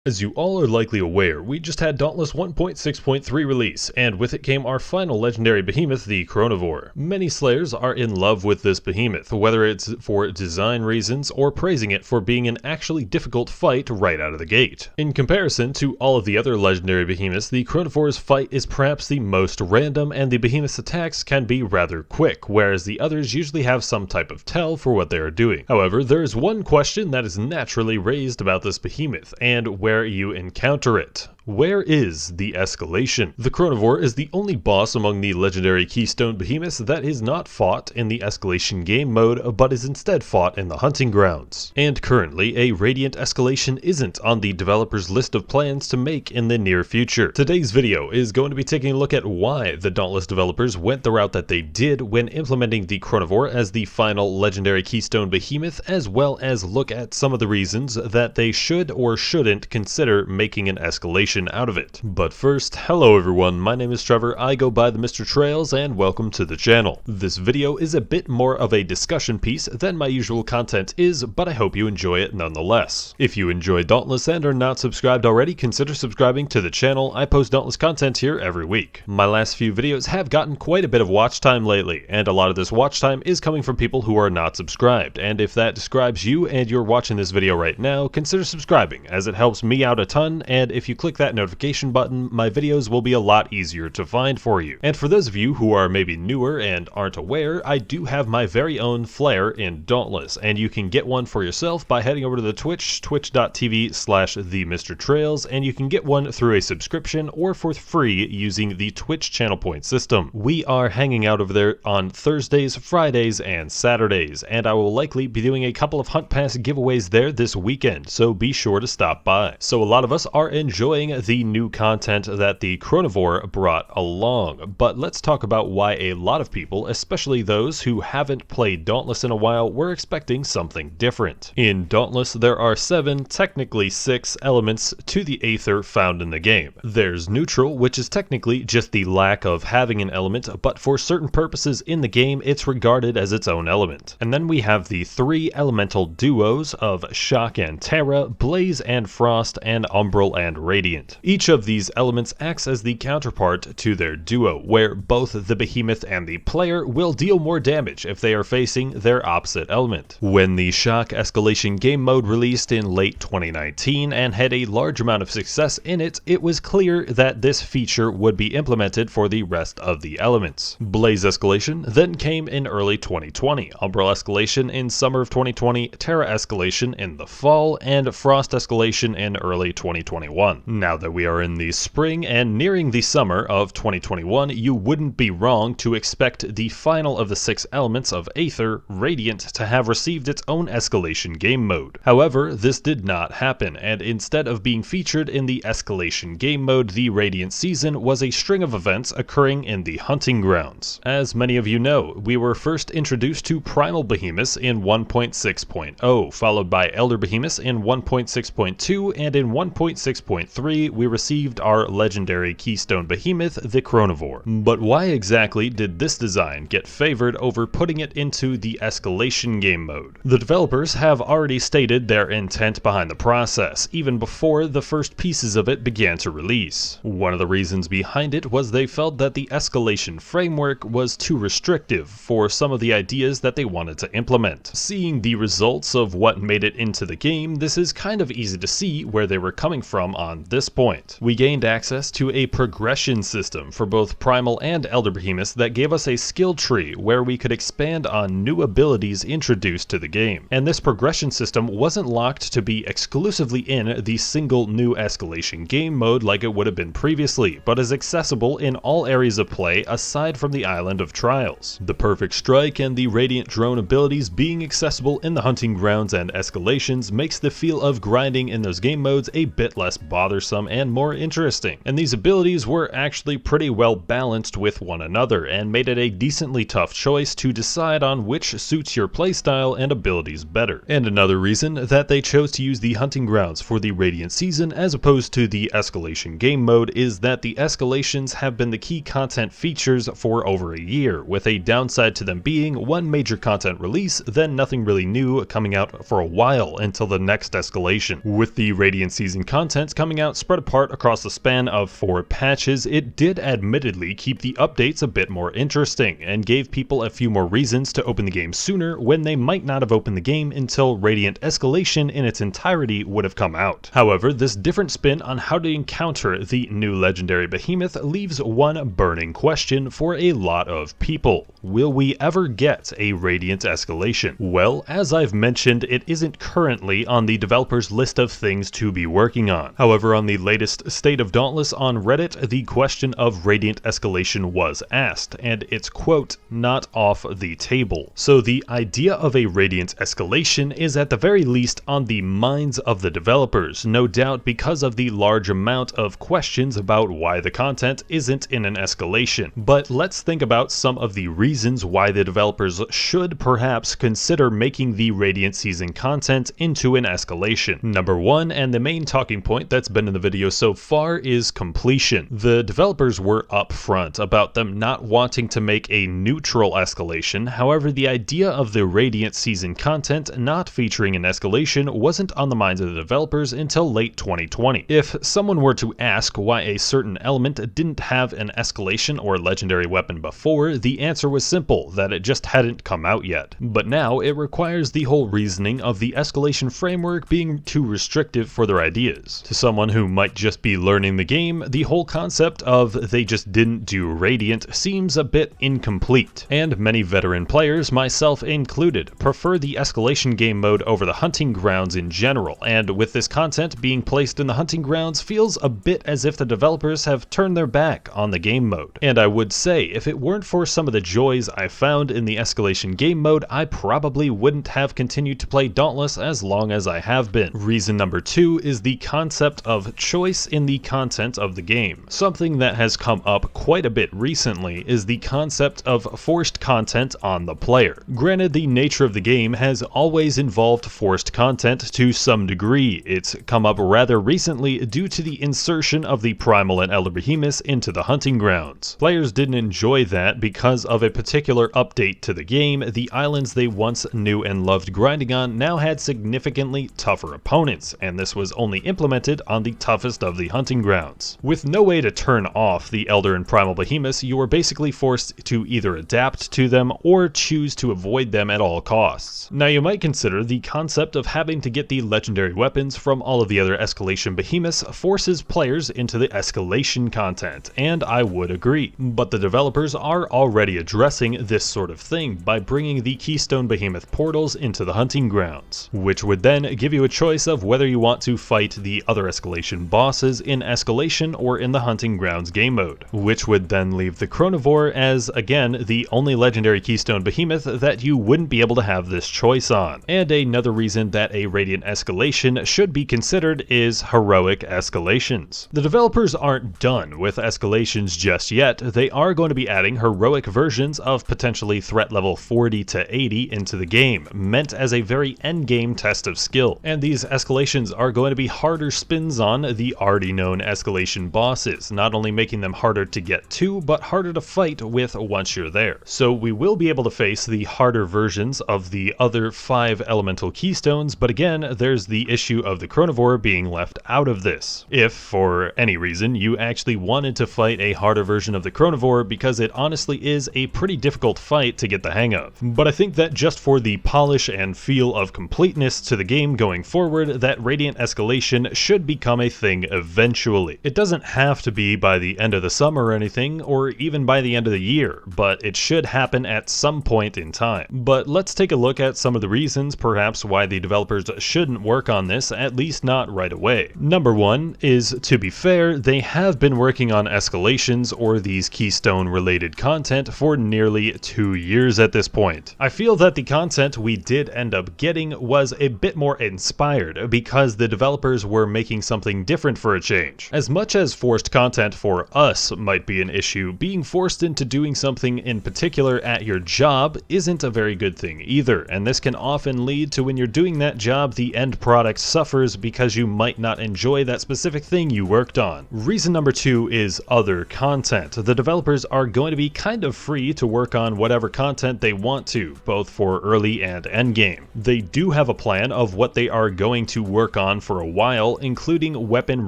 As you all are likely aware, we just had Dauntless 1.6.3 release, and with it came our final legendary behemoth, the Chronovore. Many Slayers are in love with this behemoth, whether it's for design reasons or praising it for being an actually difficult fight right out of the gate. In comparison to all of the other legendary behemoths, the Chronovore's fight is perhaps the most random, and the behemoth's attacks can be rather quick, whereas the others usually have some type of tell for what they are doing. However, there is one question that is naturally raised about this behemoth, and where you encounter it. Where is the escalation? The Chronovore is the only boss among the Legendary Keystone behemoths that is not fought in the escalation game mode, but is instead fought in the hunting grounds. And currently, a Radiant escalation isn't on the developer's list of plans to make in the near future. Today's video is going to be taking a look at why the Dauntless developers went the route that they did when implementing the Chronovore as the final Legendary Keystone behemoth, as well as look at some of the reasons that they should or shouldn't consider making an escalation out of it. But first, hello everyone, my name is Trevor, I go by TheMrTrails, and welcome to the channel. This video is a bit more of a discussion piece than my usual content is, but I hope you enjoy it nonetheless. If you enjoy Dauntless and are not subscribed already, consider subscribing to the channel. I post Dauntless content here every week. My last few videos have gotten quite a bit of watch time lately, and a lot of this watch time is coming from people who are not subscribed, and if that describes you and you're watching this video right now, consider subscribing, as it helps me out a ton, and if you click that notification button, my videos will be a lot easier to find for you. And for those of you who are maybe newer and aren't aware, I do have my very own flare in Dauntless, and you can get one for yourself by heading over to the twitch.tv/TheMrTrails, and you can get one through a subscription or for free using the Twitch channel point system. We are hanging out over there on Thursdays, Fridays, and Saturdays, and I will likely be doing a couple of Hunt Pass giveaways there this weekend, so be sure to stop by. So a lot of us are enjoying the new content that the Chronovore brought along, but let's talk about why a lot of people, especially those who haven't played Dauntless in a while, were expecting something different. In Dauntless, there are 7, technically 6, elements to the Aether found in the game. There's neutral, which is technically just the lack of having an element, but for certain purposes in the game, it's regarded as its own element. And then we have the 3 elemental duos of Shock and Terra, Blaze and Frost, and Umbral and Radiant. Each of these elements acts as the counterpart to their duo, where both the behemoth and the player will deal more damage if they are facing their opposite element. When the Shock escalation game mode released in late 2019 and had a large amount of success in it, it was clear that this feature would be implemented for the rest of the elements. Blaze escalation then came in early 2020, Umbral escalation in summer of 2020, Terra escalation in the fall, and Frost escalation in early 2021. Now that we are in the spring and nearing the summer of 2021, you wouldn't be wrong to expect the final of the 6 elements of Aether, Radiant, to have received its own escalation game mode. However, this did not happen, and instead of being featured in the escalation game mode, the Radiant season was a string of events occurring in the hunting grounds. As many of you know, we were first introduced to Primal Behemoths in 1.6.0, followed by Elder Behemoths in 1.6.2, and in 1.6.3 we received our Legendary Keystone behemoth, the Chronovore. But why exactly did this design get favored over putting it into the escalation game mode? The developers have already stated their intent behind the process, even before the first pieces of it began to release. One of the reasons behind it was they felt that the escalation framework was too restrictive for some of the ideas that they wanted to implement. Seeing the results of what made it into the game, this is kind of easy to see where they were coming from on this point. We gained access to a progression system for both Primal and Elder Behemoths that gave us a skill tree where we could expand on new abilities introduced to the game. And this progression system wasn't locked to be exclusively in the single new escalation game mode like it would have been previously, but is accessible in all areas of play aside from the Island of Trials. The Perfect Strike and the Radiant Drone abilities being accessible in the hunting grounds and escalations makes the feel of grinding in those game modes a bit less bothersome. awesome and more interesting. And these abilities were actually pretty well balanced with one another and made it a decently tough choice to decide on which suits your playstyle and abilities better. And another reason that they chose to use the hunting grounds for the Radiant season as opposed to the escalation game mode is that the escalations have been the key content features for over a year, with a downside to them being one major content release, then nothing really new coming out for a while until the next escalation. With the Radiant season content coming out spread apart across the span of 4 patches, it did admittedly keep the updates a bit more interesting, and gave people a few more reasons to open the game sooner when they might not have opened the game until Radiant Escalation in its entirety would have come out. However, this different spin on how to encounter the new legendary behemoth leaves one burning question for a lot of people. Will we ever get a Radiant Escalation? Well, as I've mentioned, it isn't currently on the developer's list of things to be working on. However, on the latest State of Dauntless on Reddit, the question of Radiant Escalation was asked, and it's, quote, not off the table. So the idea of a Radiant Escalation is at the very least on the minds of the developers, no doubt because of the large amount of questions about why the content isn't in an escalation. But let's think about some of the reasons why the developers should perhaps consider making the Radiant season content into an escalation. Number one, and the main talking point that's been in the video so far, is completion. The developers were upfront about them not wanting to make a neutral escalation. However, the idea of the Radiant season content not featuring an escalation wasn't on the minds of the developers until late 2020. If someone were to ask why a certain element didn't have an escalation or legendary weapon before, the answer was simple, that it just hadn't come out yet. But now it requires the whole reasoning of the escalation framework being too restrictive for their ideas. To someone who might just be learning the game, the whole concept of they just didn't do Radiant seems a bit incomplete. And many veteran players, myself included, prefer the escalation game mode over the hunting grounds in general, and with this content being placed in the hunting grounds feels a bit as if the developers have turned their back on the game mode. And I would say, if it weren't for some of the joys I found in the escalation game mode, I probably wouldn't have continued to play Dauntless as long as I have been. Reason number two is the concept of choice in the content of the game. Something that has come up quite a bit recently is the concept of forced content on the player. Granted, the nature of the game has always involved forced content to some degree. It's come up rather recently due to the insertion of the Primal and Elder Behemoths into the hunting grounds. Players didn't enjoy that because of a particular update to the game. The islands they once knew and loved grinding on now had significantly tougher opponents, and this was only implemented on the toughest of the hunting grounds. With no way to turn off the Elder and Primal Behemoths, you are basically forced to either adapt to them or choose to avoid them at all costs. Now, you might consider the concept of having to get the legendary weapons from all of the other escalation behemoths forces players into the escalation content, and I would agree. But the developers are already addressing this sort of thing by bringing the Keystone Behemoth portals into the hunting grounds, which would then give you a choice of whether you want to fight the other escalation bosses in escalation or in the hunting grounds game mode, which would then leave the Chronovore as, again, the only legendary Keystone Behemoth that you wouldn't be able to have this choice on. And another reason that a Radiant escalation should be considered is heroic escalations. The developers aren't done with escalations just yet. They are going to be adding heroic versions of potentially threat level 40 to 80 into the game, meant as a very endgame test of skill. And these escalations are going to be harder spins on the already known escalation bosses, not only making them harder to get to, but harder to fight with once you're there. So we will be able to face the harder versions of the other 5 elemental keystones, but again, there's the issue of the Chronovore being left out of this. If, for any reason, you actually wanted to fight a harder version of the Chronovore, because it honestly is a pretty difficult fight to get the hang of. But I think that just for the polish and feel of completeness to the game going forward, that Radiant escalation should become a thing eventually. It doesn't have to be by the end of the summer or anything, or even by the end of the year, but it should happen at some point in time. But let's take a look at some of the reasons perhaps why the developers shouldn't work on this, at least not right away. Number one is, to be fair, they have been working on escalations or these keystone related content for nearly 2 years at this point. I feel that the content we did end up getting was a bit more inspired because the developers were making something different for a change. As much as forced content for us might be an issue, being forced into doing something in particular at your job isn't a very good thing either, and this can often lead to when you're doing that job, the end product suffers because you might not enjoy that specific thing you worked on. Reason number 2 is other content. The developers are going to be kind of free to work on whatever content they want to, both for early and endgame. They do have a plan of what they are going to work on for a while, including weapon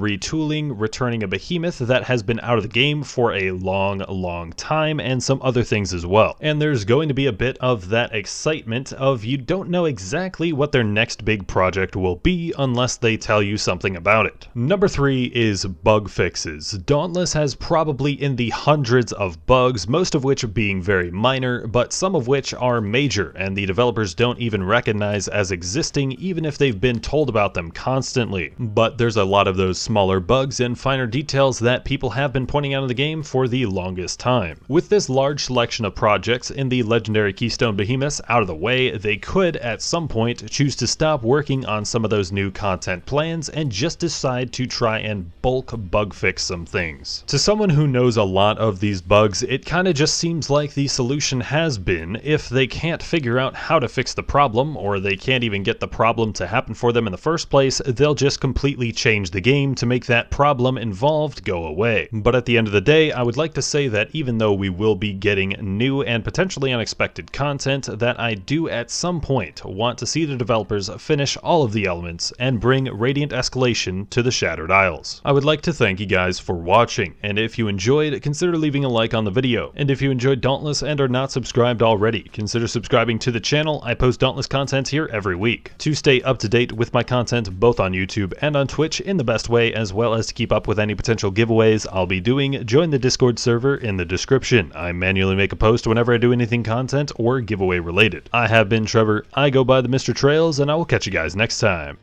retooling, returning a behemoth that has been out of the game for a long time, and some other things as well. And there's going to be a bit of that excitement of you don't know exactly what their next big project will be unless they tell you something about it. Number 3 is bug fixes. Dauntless has probably in the hundreds of bugs, most of which being very minor, but some of which are major and the developers don't even recognize as existing even if they've been told about them constantly. But there's a lot of those smaller bugs and finer details that people have been pointing out in the game for the longest time. With this large selection of projects in the Legendary Keystone behemoths out of the way, they could at some point choose to stop working on some of those new content plans and just decide to try and bulk bug fix some things. To someone who knows a lot of these bugs, it kinda just seems like the solution has been, if they can't figure out how to fix the problem, or they can't even get the problem to happen for them in the first place, they'll just completely change the game to make that problem involved go away. But at the end of the day, I would like to say that even though we will be getting new and potentially unexpected content, that I do at some point want to see the developers finish all of the elements and bring Radiant Escalation to the Shattered Isles. I would like to thank you guys for watching, and if you enjoyed, consider leaving a like on the video. And if you enjoyed Dauntless and are not subscribed already, consider subscribing to the channel. I post Dauntless content here every week. To stay up to date with my content both on YouTube and on Twitch in the best way, as well as to keep up with any potential giveaways I'll be doing, join the Discord server in the description. I manually make a post whenever I do anything content or giveaway related. I have been Trevor, I go by TheMrTrails, and I will catch you guys next time.